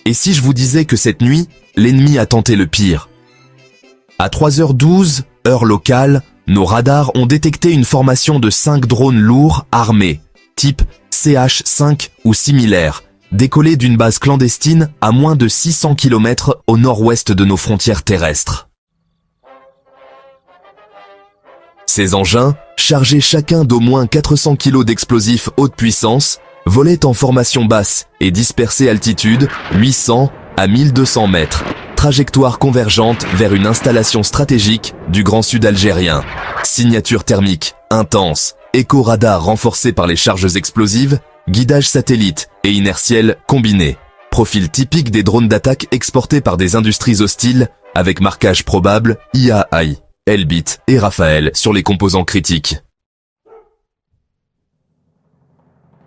Et si je vous disais que cette nuit, l'ennemi a tenté le pire? À 3h12, heure locale, nos radars ont détecté une formation de 5 drones lourds armés, type CH-5 ou similaire, décollés d'une base clandestine à moins de 600 km au nord-ouest de nos frontières terrestres. Ces engins, chargés chacun d'au moins 400 kg d'explosifs haute puissance, volaient en formation basse et dispersés altitude 800 à 1200 mètres, trajectoire convergente vers une installation stratégique du Grand Sud algérien. Signature thermique intense, éco-radar renforcé par les charges explosives, guidage satellite et inertiel combiné. Profil typique des drones d'attaque exportés par des industries hostiles avec marquage probable IAI, Elbit et Rafale sur les composants critiques.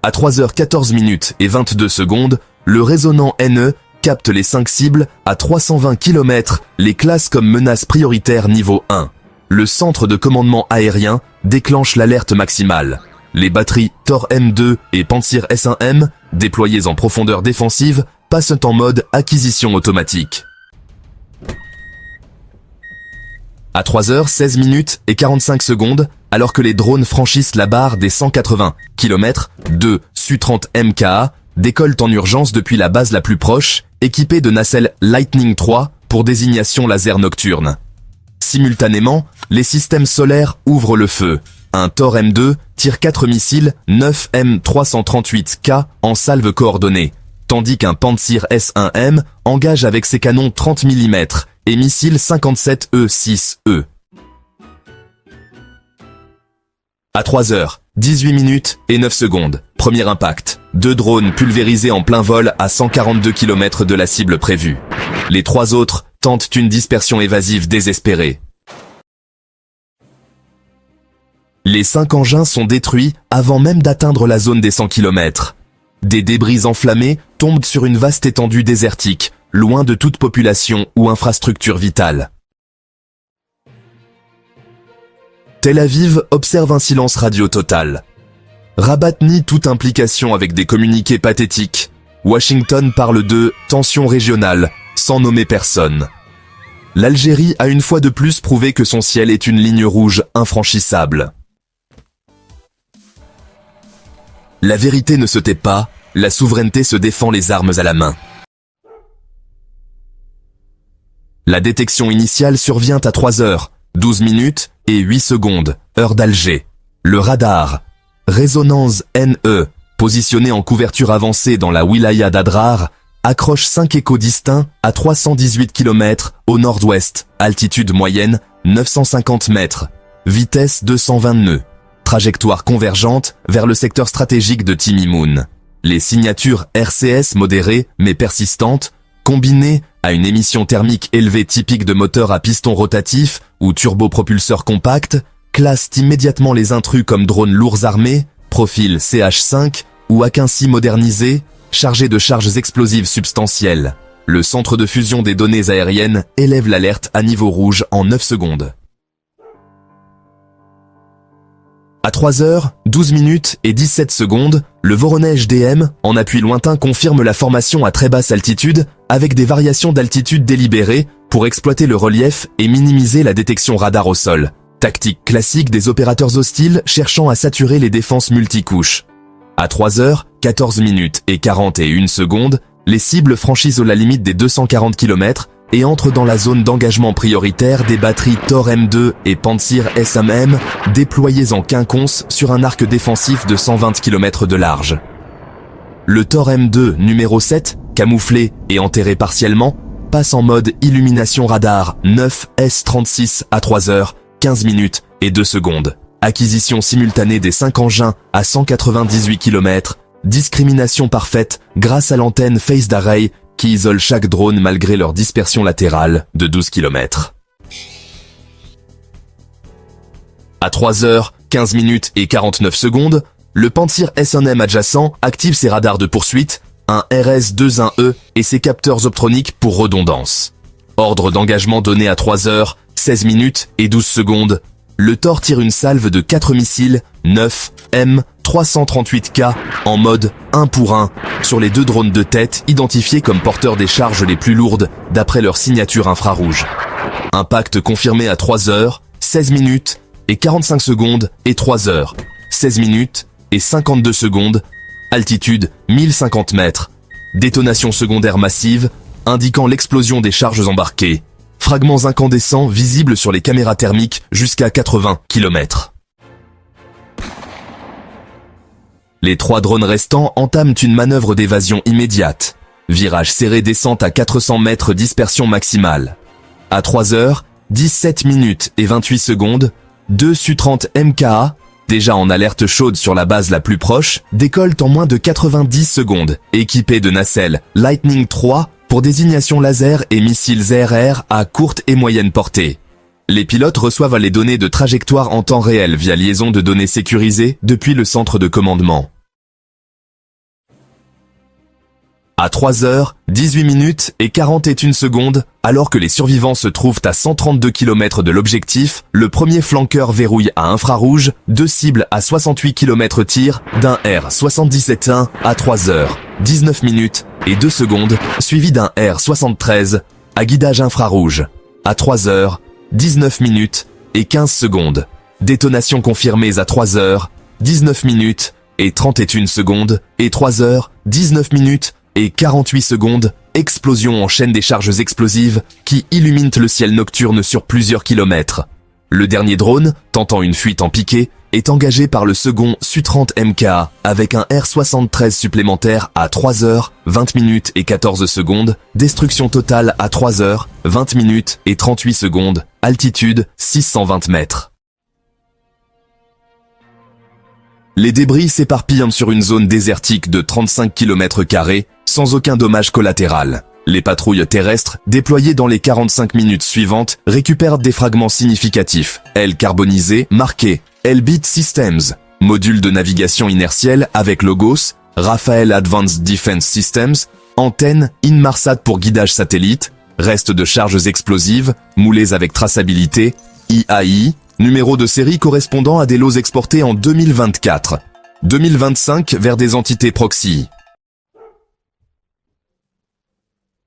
À 3h14 et 22 secondes, le résonnant NE capte les 5 cibles à 320 km, les classe comme menace prioritaire niveau 1. Le centre de commandement aérien déclenche l'alerte maximale. Les batteries Tor M2 et Pantsir S1M, déployées en profondeur défensive, passent en mode acquisition automatique. À 3h16 et 45 secondes, alors que les drones franchissent la barre des 180 km, 2 Su-30 MKA décollent en urgence depuis la base la plus proche, équipés de nacelles Lightning 3 pour désignation laser nocturne. Simultanément, les systèmes solaires ouvrent le feu. Un Tor M2 tire 4 missiles 9 M338K en salve coordonnée, tandis qu'un Pantsir S1M engage avec ses canons 30 mm et missiles 57E6E. À 3h18 et 9 secondes, premier impact. 2 drones pulvérisés en plein vol à 142 km de la cible prévue. Les 3 autres tentent une dispersion évasive désespérée. Les 5 engins sont détruits avant même d'atteindre la zone des 100 km. Des débris enflammés tombent sur une vaste étendue désertique, loin de toute population ou infrastructure vitale. Tel Aviv observe un silence radio total. Rabat nie toute implication avec des communiqués pathétiques. Washington parle de « tension régionale » sans nommer personne. L'Algérie a une fois de plus prouvé que son ciel est une ligne rouge infranchissable. La vérité ne se tait pas, la souveraineté se défend les armes à la main. La détection initiale survient à 3h12 et 8 secondes, heure d'Alger. Le radar, résonance NE, positionné en couverture avancée dans la wilaya d'Adrar, accroche 5 échos distincts à 318 km au nord-ouest, altitude moyenne 950 mètres, vitesse 220 nœuds, trajectoire convergente vers le secteur stratégique de Timimoun. Les signatures RCS modérées mais persistantes, combinées à une émission thermique élevée typique de moteur à piston rotatif ou turbopropulseur compact, classent immédiatement les intrus comme drones lourds armés, profil CH5 ou A15 modernisés, chargés de charges explosives substantielles. Le centre de fusion des données aériennes élève l'alerte à niveau rouge en 9 secondes. À 3h12 et 17 secondes, le Voronezh DM, en appui lointain, confirme la formation à très basse altitude avec des variations d'altitude délibérées pour exploiter le relief et minimiser la détection radar au sol. Tactique classique des opérateurs hostiles cherchant à saturer les défenses multicouches. À 3h14 et 41 secondes, les cibles franchissent la limite des 240 km et entrent dans la zone d'engagement prioritaire des batteries Tor M2 et Pantsir S1M déployées en quinconce sur un arc défensif de 120 km de large. Le Tor M2 numéro 7, camouflé et enterré partiellement, passe en mode illumination radar 9S36 à 3h15 et 2 secondes. Acquisition simultanée des 5 engins à 198 km, discrimination parfaite grâce à l'antenne Phased Array qui isole chaque drone malgré leur dispersion latérale de 12 km. À 3h15 et 49 secondes, le Pantsir S1M adjacent active ses radars de poursuite, un RS-21E et ses capteurs optroniques pour redondance. Ordre d'engagement donné à 3h16 et 12 secondes. le Thor tire une salve de 4 missiles 9 M338K en mode 1 pour 1 sur les 2 drones de tête identifiés comme porteurs des charges les plus lourdes d'après leur signature infrarouge. Impact confirmé à 3h, 16 minutes et 45 secondes et 3h, 16 minutes et 52 secondes, altitude 1050 mètres. Détonation secondaire massive indiquant l'explosion des charges embarquées. Fragments incandescents visibles sur les caméras thermiques jusqu'à 80 km. Les 3 drones restants entament une manœuvre d'évasion immédiate. Virage serré, descente à 400 mètres, dispersion maximale. À 3h, 17 minutes et 28 secondes, 2 Su-30 MKA, déjà en alerte chaude sur la base la plus proche, décollent en moins de 90 secondes, équipés de nacelles Lightning 3 pour désignation laser et missiles ZRR à courte et moyenne portée. Les pilotes reçoivent les données de trajectoire en temps réel via liaison de données sécurisées depuis le centre de commandement. À 3h, 18 minutes et 41 secondes, alors que les survivants se trouvent à 132 km de l'objectif, le premier flanqueur verrouille à infrarouge 2 cibles à 68 km tir d'un R-77-1 à 3h, 19 minutes et 2 secondes, suivi d'un R-73 à guidage infrarouge. À 3h, 19 minutes et 15 secondes. Détonation confirmées à 3h, 19 minutes et 31 secondes et 3h, 19 minutes et 48 secondes, explosion en chaîne des charges explosives qui illuminent le ciel nocturne sur plusieurs kilomètres. Le dernier drone, tentant une fuite en piqué, est engagé par le second Su-30 MKA avec un R-73 supplémentaire à 3h, 20 minutes et 14 secondes, destruction totale à 3h, 20 minutes et 38 secondes, altitude 620 mètres. Les débris s'éparpillent sur une zone désertique de 35 km², sans aucun dommage collatéral. Les patrouilles terrestres, déployées dans les 45 minutes suivantes, récupèrent des fragments significatifs. Ailes carbonisées, marquées Elbit Systems, module de navigation inertielle avec Logos, Rafael Advanced Defense Systems, antenne Inmarsat pour guidage satellite, restes de charges explosives, moulées avec traçabilité, IAI, numéro de série correspondant à des lots exportés en 2024. 2025 vers des entités proxy.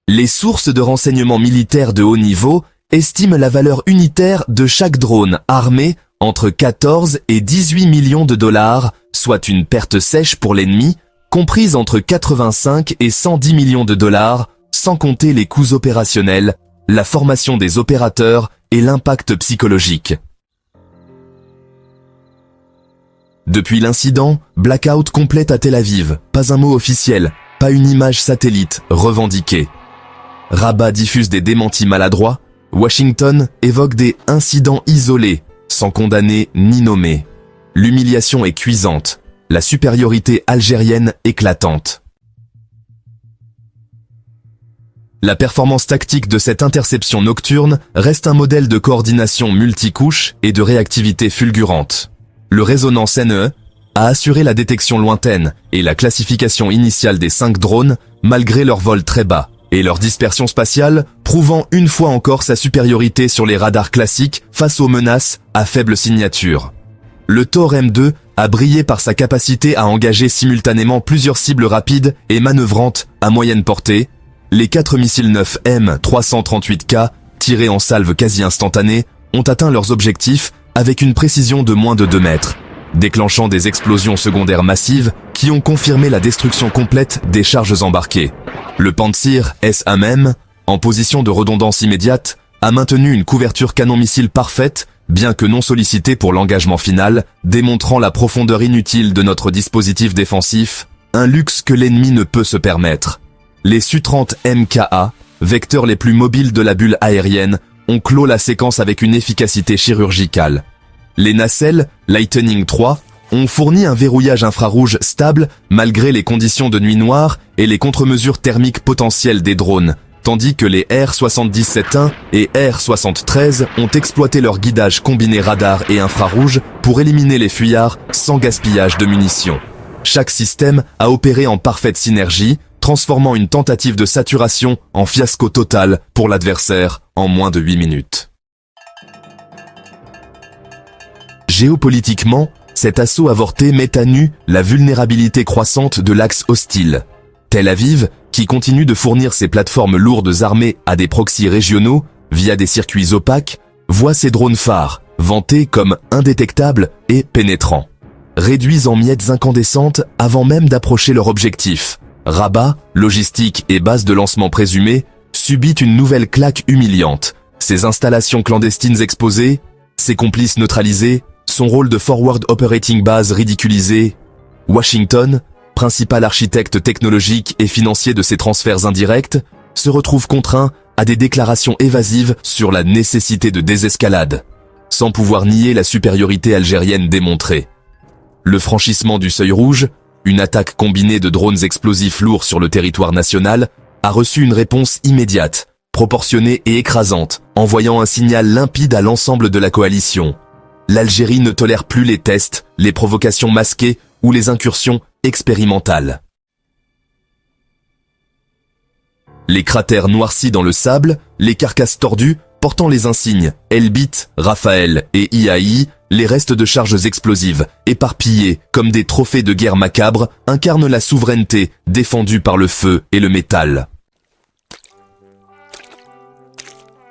Les sources de renseignements militaires de haut niveau estiment la valeur unitaire de chaque drone armé entre 14 et 18 millions de dollars, soit une perte sèche pour l'ennemi, comprise entre 85 et 110 millions de dollars, sans compter les coûts opérationnels, la formation des opérateurs et l'impact psychologique. Depuis l'incident, blackout complet à Tel Aviv, pas un mot officiel, pas une image satellite revendiquée. Rabat diffuse des démentis maladroits, Washington évoque des incidents isolés, sans condamner ni nommer. L'humiliation est cuisante, la supériorité algérienne éclatante. La performance tactique de cette interception nocturne reste un modèle de coordination multicouche et de réactivité fulgurante. Le résonance NE a assuré la détection lointaine et la classification initiale des 5 drones malgré leur vol très bas et leur dispersion spatiale prouvant une fois encore sa supériorité sur les radars classiques face aux menaces à faible signature. Le Thor M2 a brillé par sa capacité à engager simultanément plusieurs cibles rapides et manœuvrantes à moyenne portée. Les 4 missiles 9 M338K tirés en salve quasi instantanée ont atteint leurs objectifs avec une précision de moins de 2 mètres, déclenchant des explosions secondaires massives qui ont confirmé la destruction complète des charges embarquées. Le Pantsir S-1M, en position de redondance immédiate, a maintenu une couverture canon-missile parfaite, bien que non sollicitée pour l'engagement final, démontrant la profondeur inutile de notre dispositif défensif, un luxe que l'ennemi ne peut se permettre. Les Su-30 MKA, vecteurs les plus mobiles de la bulle aérienne, ont clos la séquence avec une efficacité chirurgicale. Les nacelles Lightning 3 ont fourni un verrouillage infrarouge stable malgré les conditions de nuit noire et les contre-mesures thermiques potentielles des drones, tandis que les R-77-1 et R-73 ont exploité leur guidage combiné radar et infrarouge pour éliminer les fuyards sans gaspillage de munitions. Chaque système a opéré en parfaite synergie, transformant une tentative de saturation en fiasco total pour l'adversaire en moins de 8 minutes. Géopolitiquement, cet assaut avorté met à nu la vulnérabilité croissante de l'axe hostile. Tel Aviv, qui continue de fournir ses plateformes lourdes armées à des proxys régionaux via des circuits opaques, voit ses drones phares, vantés comme indétectables et pénétrants, réduits en miettes incandescentes avant même d'approcher leur objectif. Rabat, logistique et base de lancement présumée, subit une nouvelle claque humiliante. Ses installations clandestines exposées, ses complices neutralisés, son rôle de Forward Operating Base ridiculisé. Washington, principal architecte technologique et financier de ces transferts indirects, se retrouve contraint à des déclarations évasives sur la nécessité de désescalade, sans pouvoir nier la supériorité algérienne démontrée. Le franchissement du seuil rouge, une attaque combinée de drones explosifs lourds sur le territoire national, a reçu une réponse immédiate, proportionnée et écrasante, envoyant un signal limpide à l'ensemble de la coalition. L'Algérie ne tolère plus les tests, les provocations masquées ou les incursions expérimentales. Les cratères noircis dans le sable, les carcasses tordues, portant les insignes Elbit, Raphaël et IAI, les restes de charges explosives, éparpillés comme des trophées de guerre macabres, incarnent la souveraineté défendue par le feu et le métal.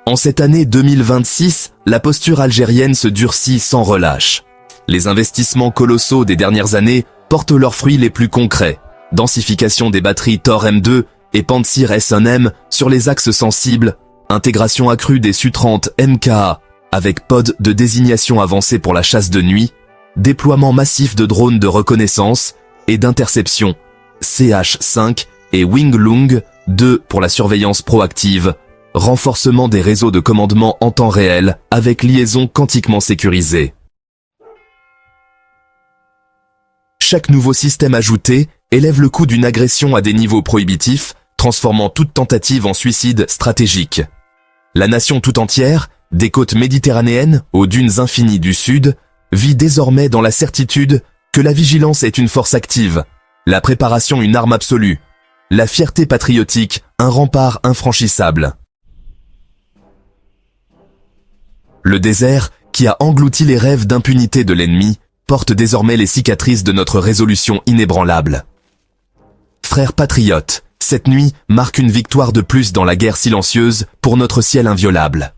En cette année 2026, la posture algérienne se durcit sans relâche. Les investissements colossaux des dernières années portent leurs fruits les plus concrets. Densification des batteries Thor M2 et Pantsir S1M sur les axes sensibles, intégration accrue des Su-30 MKA avec pod de désignation avancée pour la chasse de nuit, déploiement massif de drones de reconnaissance et d'interception CH5 et Winglung 2 pour la surveillance proactive, renforcement des réseaux de commandement en temps réel avec liaison quantiquement sécurisée. Chaque nouveau système ajouté élève le coût d'une agression à des niveaux prohibitifs, transformant toute tentative en suicide stratégique. La nation tout entière, des côtes méditerranéennes aux dunes infinies du sud, vit désormais dans la certitude que la vigilance est une force active, la préparation une arme absolue, la fierté patriotique un rempart infranchissable. Le désert, qui a englouti les rêves d'impunité de l'ennemi, porte désormais les cicatrices de notre résolution inébranlable. Frères patriotes, cette nuit marque une victoire de plus dans la guerre silencieuse pour notre ciel inviolable.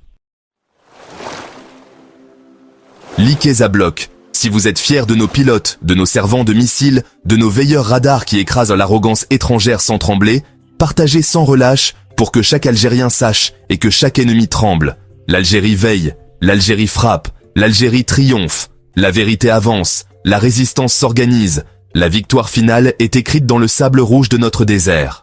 Liquez à bloc, si vous êtes fiers de nos pilotes, de nos servants de missiles, de nos veilleurs radars qui écrasent l'arrogance étrangère sans trembler, partagez sans relâche pour que chaque Algérien sache et que chaque ennemi tremble. L'Algérie veille, l'Algérie frappe, l'Algérie triomphe, la vérité avance, la résistance s'organise, la victoire finale est écrite dans le sable rouge de notre désert.